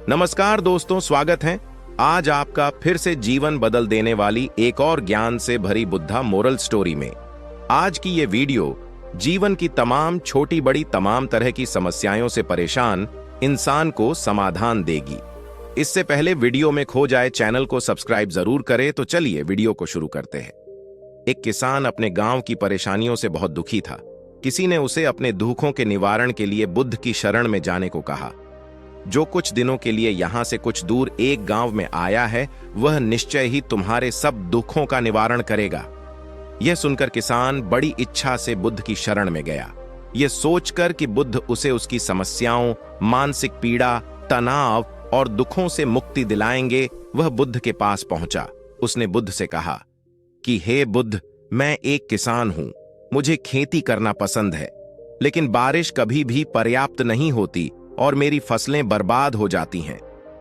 नमस्कार दोस्तों, स्वागत है आज आपका फिर से जीवन बदल देने वाली एक और ज्ञान से भरी बुद्धा मोरल स्टोरी में। आज की ये वीडियो जीवन की तमाम छोटी बड़ी तमाम तरह की समस्याओं से परेशान इंसान को समाधान देगी। इससे पहले वीडियो में खो जाए चैनल को सब्सक्राइब जरूर करें। तो चलिए वीडियो को शुरू करते हैं। एक किसान अपने गांव की परेशानियों से बहुत दुखी था। किसी ने उसे अपने दुखों के निवारण के लिए बुद्ध की शरण में जाने को कहा। जो कुछ दिनों के लिए यहां से कुछ दूर एक गांव में आया है, वह निश्चय ही तुम्हारे सब दुखों का निवारण करेगा। यह सुनकर किसान बड़ी इच्छा से बुद्ध की शरण में गया। यह सोचकर कि बुद्ध उसे उसकी समस्याओं, मानसिक पीड़ा, तनाव और दुखों से मुक्ति दिलाएंगे, वह बुद्ध के पास पहुंचा। उसने बुद्ध से कहा कि हे बुद्ध, मैं एक किसान हूं, मुझे खेती करना पसंद है, लेकिन बारिश कभी भी पर्याप्त नहीं होती और मेरी फसलें बर्बाद हो जाती हैं।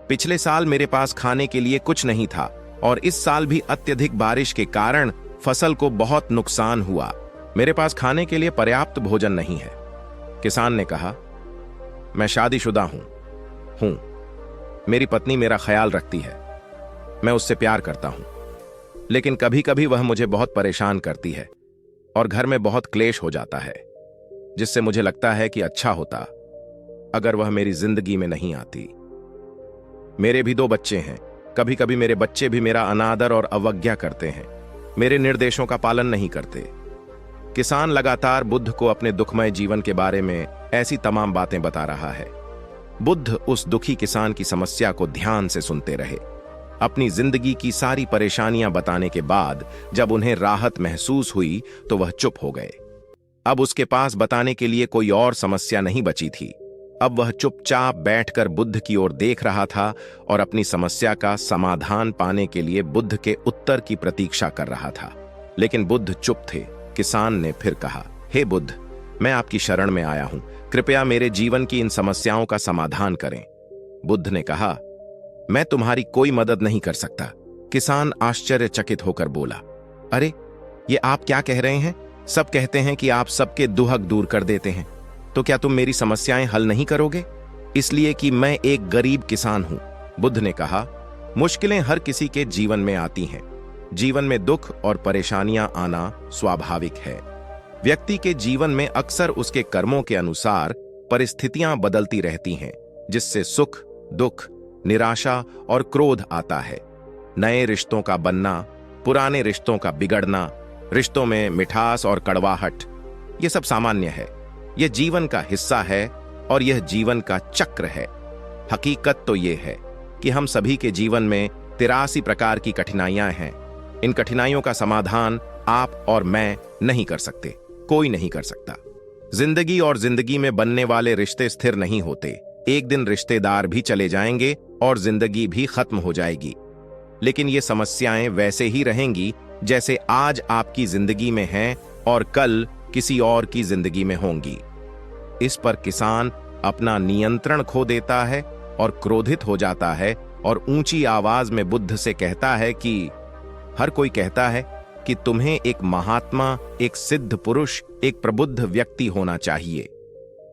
पिछले साल मेरे पास खाने के लिए कुछ नहीं था और इस साल भी अत्यधिक बारिश के कारण फसल को बहुत नुकसान हुआ। मेरे पास खाने के लिए पर्याप्त भोजन नहीं है। किसान ने कहा, मैं शादीशुदा हूं। मेरी पत्नी मेरा ख्याल रखती है, मैं उससे प्यार करता हूं, लेकिन कभी कभी वह मुझे बहुत परेशान करती है और घर में बहुत क्लेश हो जाता है, जिससे मुझे लगता है कि अच्छा होता अगर वह मेरी जिंदगी में नहीं आती। मेरे भी 2 बच्चे हैं। कभी कभी मेरे बच्चे भी मेरा अनादर और अवज्ञा करते हैं, मेरे निर्देशों का पालन नहीं करते। किसान लगातार बुद्ध को अपने दुखमय जीवन के बारे में ऐसी तमाम बातें बता रहा है। बुद्ध उस दुखी किसान की समस्या को ध्यान से सुनते रहे। अपनी जिंदगी की सारी परेशानियां बताने के बाद जब उन्हें राहत महसूस हुई तो वह चुप हो गए। अब उसके पास बताने के लिए कोई और समस्या नहीं बची थी। अब वह चुपचाप बैठकर बुद्ध की ओर देख रहा था और अपनी समस्या का समाधान पाने के लिए बुद्ध के उत्तर की प्रतीक्षा कर रहा था। लेकिन बुद्ध चुप थे। किसान ने फिर कहा, हे बुद्ध, मैं आपकी शरण में आया हूं, कृपया मेरे जीवन की इन समस्याओं का समाधान करें। बुद्ध ने कहा, मैं तुम्हारी कोई मदद नहीं कर सकता। किसान आश्चर्यचकित होकर बोला, अरे, ये आप क्या कह रहे हैं? सब कहते हैं कि आप सबके दुहक दूर कर देते हैं, तो क्या तुम मेरी समस्याएं हल नहीं करोगे? इसलिए कि मैं एक गरीब किसान हूं। बुद्ध ने कहा, मुश्किलें हर किसी के जीवन में आती हैं। जीवन में दुख और परेशानियां आना स्वाभाविक है। व्यक्ति के जीवन में अक्सर उसके कर्मों के अनुसार परिस्थितियां बदलती रहती हैं, जिससे सुख, दुख, निराशा और क्रोध आता है। नए रिश्तों का बनना, पुराने रिश्तों का बिगड़ना, रिश्तों में मिठास और कड़वाहट, यह सब सामान्य है। यह जीवन का हिस्सा है और यह जीवन का चक्र है। हकीकत तो यह है कि हम सभी के जीवन में 83 प्रकार की कठिनाइयां हैं। इन कठिनाइयों का समाधान आप और मैं नहीं कर सकते, कोई नहीं कर सकता। जिंदगी और जिंदगी में बनने वाले रिश्ते स्थिर नहीं होते। एक दिन रिश्तेदार भी चले जाएंगे और जिंदगी भी खत्म हो जाएगी। लेकिन ये समस्याएं वैसे ही रहेंगी जैसे आज आपकी जिंदगी में हैं और कल किसी और की जिंदगी में होंगी। इस पर किसान अपना नियंत्रण खो देता है और क्रोधित हो जाता है और ऊंची आवाज में बुद्ध से कहता है कि हर कोई कहता है कि तुम्हें एक महात्मा, एक सिद्ध पुरुष, एक प्रबुद्ध व्यक्ति होना चाहिए।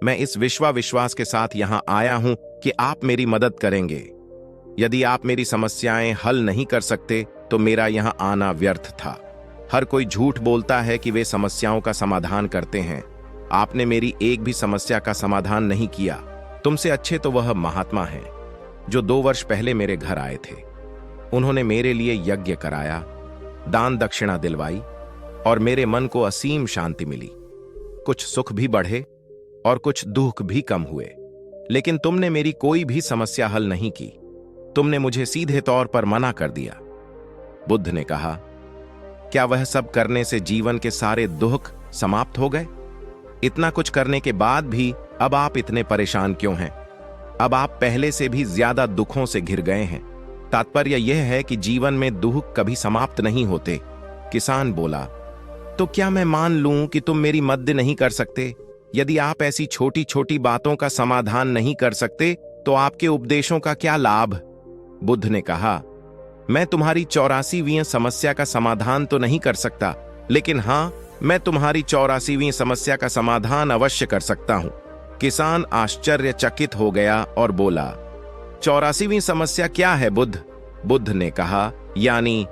मैं इस विश्वास के साथ यहां आया हूं कि आप मेरी मदद करेंगे। यदि आप मेरी समस्याएं हल नहीं कर सकते तो मेरा यहां आना व्यर्थ था। हर कोई झूठ बोलता है कि वे समस्याओं का समाधान करते हैं। आपने मेरी एक भी समस्या का समाधान नहीं किया। तुमसे अच्छे तो वह महात्मा हैं जो 2 वर्ष पहले मेरे घर आए थे। उन्होंने मेरे लिए यज्ञ कराया, दान दक्षिणा दिलवाई और मेरे मन को असीम शांति मिली। कुछ सुख भी बढ़े और कुछ दुख भी कम हुए। लेकिन तुमने मेरी कोई भी समस्या हल नहीं की। तुमने मुझे सीधे तौर पर मना कर दिया। बुद्ध ने कहा, क्या वह सब करने से जीवन के सारे दुख समाप्त हो गए? इतना कुछ करने के बाद भी अब आप इतने परेशान क्यों हैं? अब आप पहले से भी ज्यादा दुखों से घिर गए हैं। तात्पर्य यह है कि जीवन में दुख कभी समाप्त नहीं होते। किसान बोला, तो क्या मैं मान लूं कि तुम मेरी मदद नहीं कर सकते? यदि आप ऐसी छोटी छोटी बातों का समाधान नहीं कर सकते तो आपके उपदेशों का क्या लाभ? बुद्ध ने कहा, मैं तुम्हारी 84वीं समस्या का समाधान तो नहीं कर सकता, लेकिन हां, मैं तुम्हारी 84वीं समस्या का समाधान अवश्य कर सकता हूं। किसान आश्चर्यचकित हो गया और बोला, 84वीं समस्या क्या है बुद्ध? बुद्ध ने कहा, यानी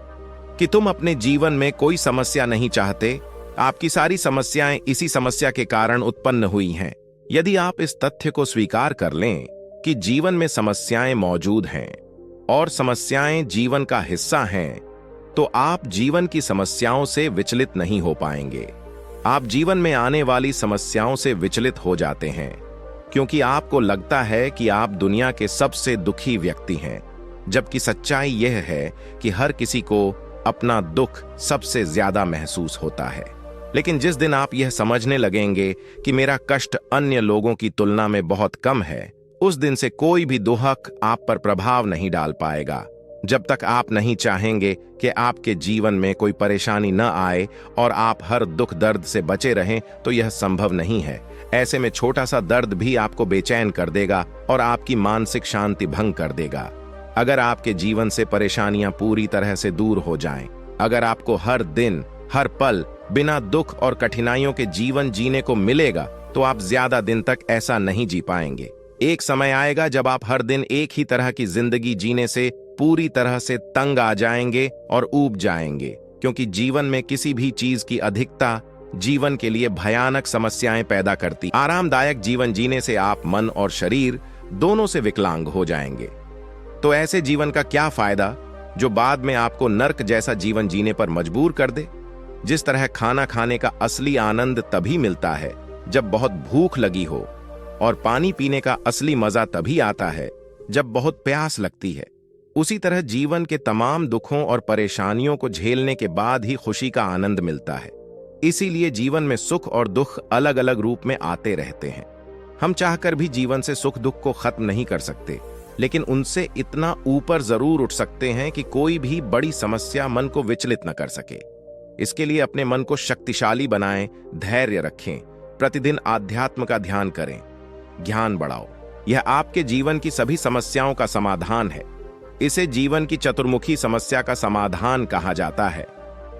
कि तुम अपने जीवन में कोई समस्या नहीं चाहते। आपकी सारी समस्याएं इसी समस्या के कारण उत्पन्न हुई हैं। यदि आप इस तथ्य को स्वीकार कर लें कि जीवन में समस्याएं मौजूद हैं और समस्याएं जीवन का हिस्सा हैं, तो आप जीवन की समस्याओं से विचलित नहीं हो पाएंगे। आप जीवन में आने वाली समस्याओं से विचलित हो जाते हैं क्योंकि आपको लगता है कि आप दुनिया के सबसे दुखी व्यक्ति हैं, जबकि सच्चाई यह है कि हर किसी को अपना दुख सबसे ज्यादा महसूस होता है। लेकिन जिस दिन आप यह समझने लगेंगे कि मेरा कष्ट अन्य लोगों की तुलना में बहुत कम है, उस दिन से कोई भी दुख आप पर प्रभाव नहीं डाल पाएगा। जब तक आप नहीं चाहेंगे कि आपके जीवन में कोई परेशानी न आए और आप हर दुख दर्द से बचे रहें, तो यह संभव नहीं है। ऐसे में छोटा सा दर्द भी आपको बेचैन कर देगा और आपकी मानसिक शांति भंग कर देगा। अगर आपके जीवन से परेशानियां पूरी तरह से दूर हो जाएं, अगर आपको हर दिन हर पल बिना दुख और कठिनाइयों के जीवन जीने को मिलेगा, तो आप ज्यादा दिन तक ऐसा नहीं जी पाएंगे। एक समय आएगा जब आप हर दिन एक ही तरह की जिंदगी जीने से पूरी तरह से तंग आ जाएंगे और ऊब जाएंगे, क्योंकि जीवन में किसी भी चीज की अधिकता जीवन के लिए भयानक समस्याएं पैदा करती। आरामदायक जीवन जीने से आप मन और शरीर दोनों से विकलांग हो जाएंगे। तो ऐसे जीवन का क्या फायदा जो बाद में आपको नर्क जैसा जीवन जीने पर मजबूर कर दे? जिस तरह खाना खाने का असली आनंद तभी मिलता है जब बहुत भूख लगी हो, और पानी पीने का असली मजा तभी आता है जब बहुत प्यास लगती है, उसी तरह जीवन के तमाम दुखों और परेशानियों को झेलने के बाद ही खुशी का आनंद मिलता है। इसीलिए जीवन में सुख और दुख अलग अलग रूप में आते रहते हैं। हम चाहकर भी जीवन से सुख दुख को खत्म नहीं कर सकते, लेकिन उनसे इतना ऊपर जरूर उठ सकते हैं कि कोई भी बड़ी समस्या मन को विचलित न कर सके। इसके लिए अपने मन को शक्तिशाली बनाएं, धैर्य रखें, प्रतिदिन आध्यात्म का ध्यान करें, ज्ञान बढ़ाओ। यह आपके जीवन की सभी समस्याओं का समाधान है। इसे जीवन की चतुर्मुखी समस्या का समाधान कहा जाता है।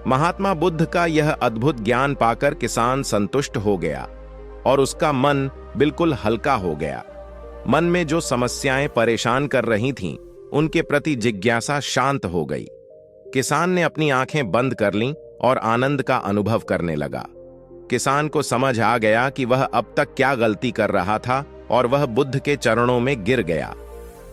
महात्मा बुद्ध का यह अद्भुत ज्ञान पाकर किसान संतुष्ट हो गया और उसका मन बिल्कुल हल्का हो गया। मन में जो समस्याएं परेशान कर रही थीं, उनके प्रति जिज्ञासा शांत हो गई। किसान ने अपनी आंखें बंद कर लीं और आनंद का अनुभव करने लगा। किसान को समझ आ गया कि वह अब तक क्या गलती कर रहा था और वह बुद्ध के चरणों में गिर गया।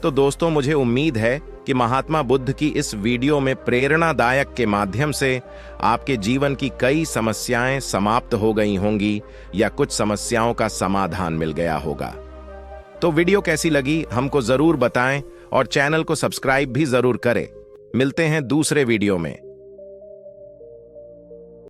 तो दोस्तों, मुझे उम्मीद है कि महात्मा बुद्ध की इस वीडियो में प्रेरणादायक के माध्यम से आपके जीवन की कई समस्याएं समाप्त हो गई होंगी या कुछ समस्याओं का समाधान मिल गया होगा। तो वीडियो कैसी लगी हमको जरूर बताएं और चैनल को सब्सक्राइब भी जरूर करें। मिलते हैं दूसरे वीडियो में।